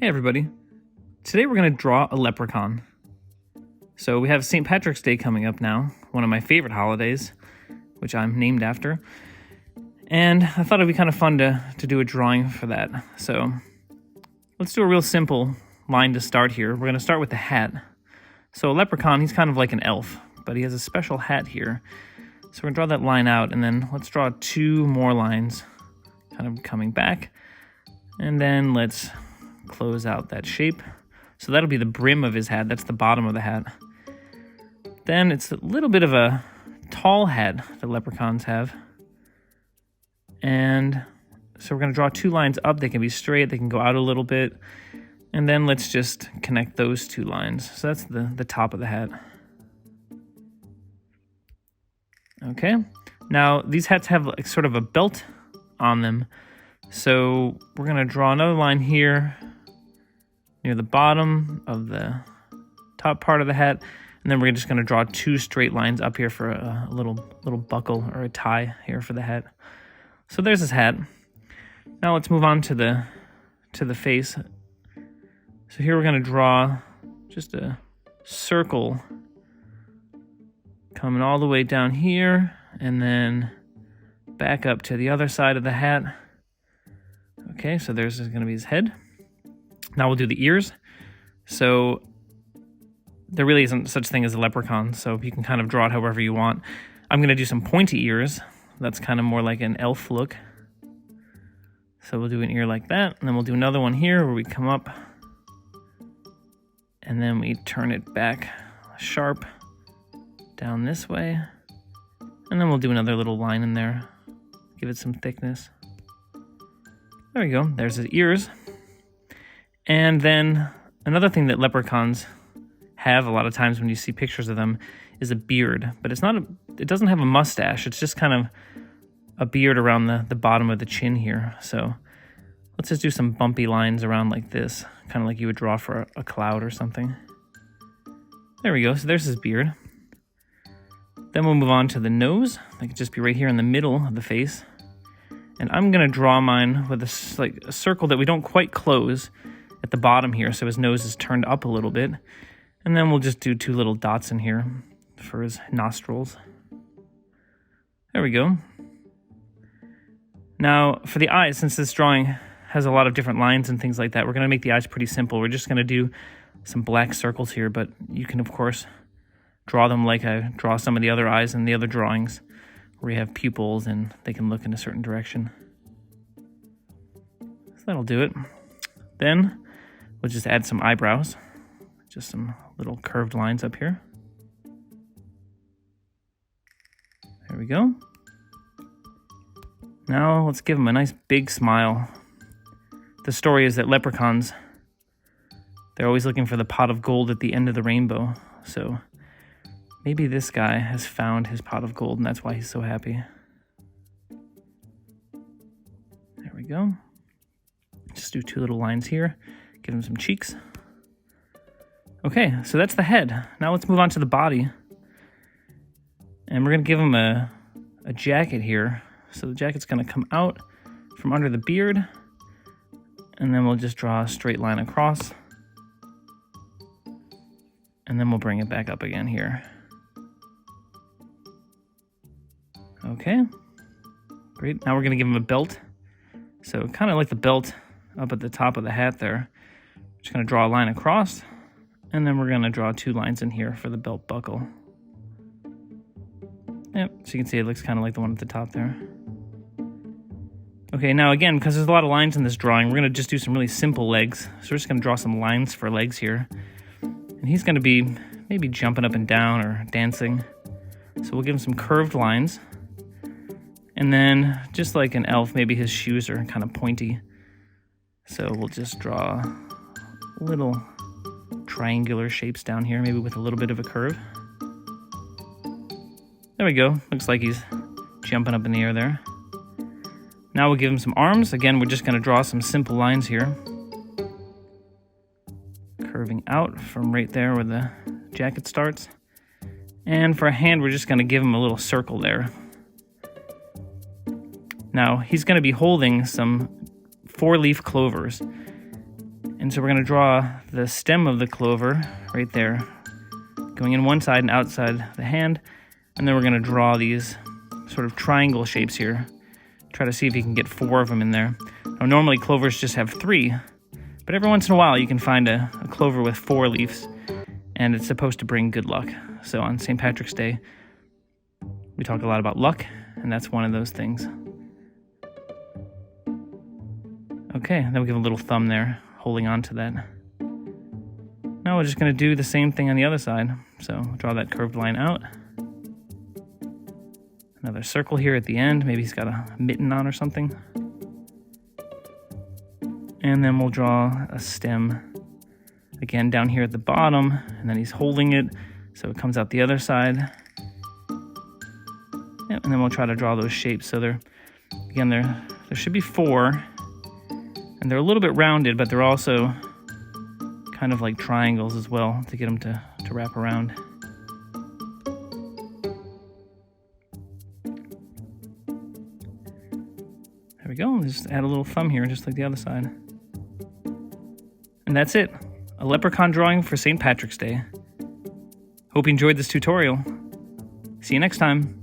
Hey everybody, today we're going to draw a leprechaun. So we have St. Patrick's Day coming up now, one of my favorite holidays, which I'm named after. And I thought it'd be kind of fun to do a drawing for that. So let's do a real simple line to start here. We're going to start with the hat. So a leprechaun, he's kind of like an elf, but he has a special hat here. So we're going to draw that line out, and then let's draw two more lines kind of coming back. And then let's close out that shape. So that'll be the brim of his hat. That's the bottom of the hat. Then it's a little bit of a tall hat that leprechauns have. And so we're going to draw two lines up. They can be straight. They can go out a little bit. And then let's just connect those two lines. So that's the top of the hat. Okay. Now, these hats have like sort of a belt on them. So we're going to draw another line here near the bottom of the top part of the hat. And then we're just going to draw two straight lines up here for a little buckle or a tie here for the hat. So there's his hat. Now let's move on to the face. So here we're going to draw just a circle coming all the way down here and then back up to the other side of the hat. Okay, so there's going to be his head. Now we'll do the ears. So there really isn't such thing as a leprechaun, so you can kind of draw it however you want. I'm going to do some pointy ears. That's kind of more like an elf look. So we'll do an ear like that, and then we'll do another one here where we come up, and then we turn it back sharp down this way, and then we'll do another little line in there, give it some thickness. There we go, there's his ears. And then another thing that leprechauns have a lot of times when you see pictures of them is a beard, but it doesn't have a mustache. It's just kind of a beard around the bottom of the chin here. So let's just do some bumpy lines around like this, kind of like you would draw for a cloud or something. There we go, so there's his beard. Then we'll move on to the nose. That could just be right here in the middle of the face. And I'm gonna draw mine with a circle that we don't quite close at the bottom here, so his nose is turned up a little bit. And then we'll just do two little dots in here for his nostrils. There we go. Now, for the eyes, since this drawing has a lot of different lines and things like that, we're gonna make the eyes pretty simple. We're just gonna do some black circles here, but you can, of course, draw them like I draw some of the other eyes in the other drawings, where you have pupils and they can look in a certain direction. So that'll do it. Then we'll just add some eyebrows, just some little curved lines up here. There we go. Now let's give him a nice big smile. The story is that leprechauns, they're always looking for the pot of gold at the end of the rainbow. So maybe this guy has found his pot of gold and that's why he's so happy. There we go. Just do two little lines here. Give him some cheeks. Okay, so that's the head. Now let's move on to the body. And we're going to give him a jacket here. So the jacket's going to come out from under the beard. And then we'll just draw a straight line across. And then we'll bring it back up again here. Okay, great. Now we're going to give him a belt. So kind of like the belt up at the top of the hat there. Just going to draw a line across, and then we're going to draw two lines in here for the belt buckle. Yep, so you can see it looks kind of like the one at the top there. Okay, now again, because there's a lot of lines in this drawing, we're going to just do some really simple legs. So we're just going to draw some lines for legs here. And he's going to be maybe jumping up and down or dancing. So we'll give him some curved lines. And then, just like an elf, maybe his shoes are kind of pointy. So we'll just draw little triangular shapes down here, maybe with a little bit of a curve. There we go. Looks like he's jumping up in the air there. Now we'll give him some arms. Again, we're just going to draw some simple lines here. Curving out from right there where the jacket starts. And for a hand, we're just going to give him a little circle there. Now, he's going to be holding some 4-leaf clovers. And so we're going to draw the stem of the clover right there, going in one side and outside the hand. And then we're going to draw these sort of triangle shapes here. Try to see if you can get 4 of them in there. Now, normally clovers just have 3, but every once in a while you can find a clover with 4 leaves, and it's supposed to bring good luck. So on St. Patrick's Day, we talk a lot about luck, and that's one of those things. Okay, then we give a little thumb there, holding on to that. Now we're just going to do the same thing on the other side. So draw that curved line out. Another circle here at the end. Maybe he's got a mitten on or something. And then we'll draw a stem again down here at the bottom, and then he's holding it so it comes out the other side. Yep, and then we'll try to draw those shapes. So there should be 4, and they're a little bit rounded, but they're also kind of like triangles as well to get them to wrap around. There we go. Just add a little thumb here, just like the other side. And that's it. A leprechaun drawing for St. Patrick's Day. Hope you enjoyed this tutorial. See you next time.